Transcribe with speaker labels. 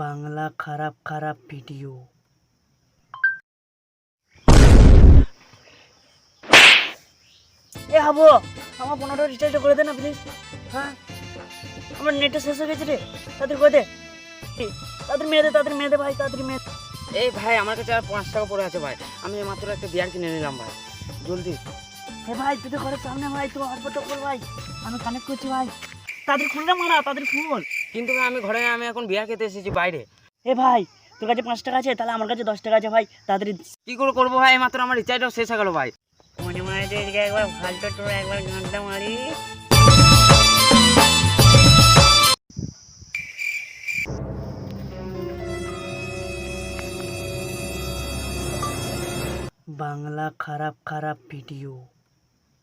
Speaker 1: বাংলা খারাপ খারাপ ভিডিও। এ হাবো, আমার 15টা রিচার্জ করে দে না প্লিজ। হ্যাঁ, আমার নেটটা শেষ হয়ে গেছে রে, তাড়াতাড়ি করে দে। তাড়াতাড়ি মেয়ে দে ভাই, তাড়াতাড়ি মেয়ে।
Speaker 2: এই ভাই আমার কাছে আর 5 টাকা পড়ে আছে ভাই, আমি মাত্র একটা বিয়ার কিনে নিলাম ভাই, জলদি।
Speaker 1: হে ভাই, তুই তো ঘরের সামনে ভাই, তুই হটপট কর ভাই, আমি কানেক্ট করছি ভাই। তাড়াতাড়ি খুল না মারা, তাড়াতাড়ি খুল।
Speaker 2: কিন্তু ভাই আমি ঘরে না, আমি এখন বিয়ার খেতে এসেছি বাইরে।
Speaker 1: এ ভাই, তোর কাছে 5 টাকা আছে, তাহলে আমার কাছে 10 টাকা আছে ভাই, তাড়াতাড়ি।
Speaker 2: কি করে করবো ভাই, মাত্র আমার রিচার্জটাও শেষ হয়ে গেল ভাই।
Speaker 1: মনে মনে একবার ফালটা তোর একবার ঘন্টা মারি। বাংলা খারাপ খারাপ ভিডিও।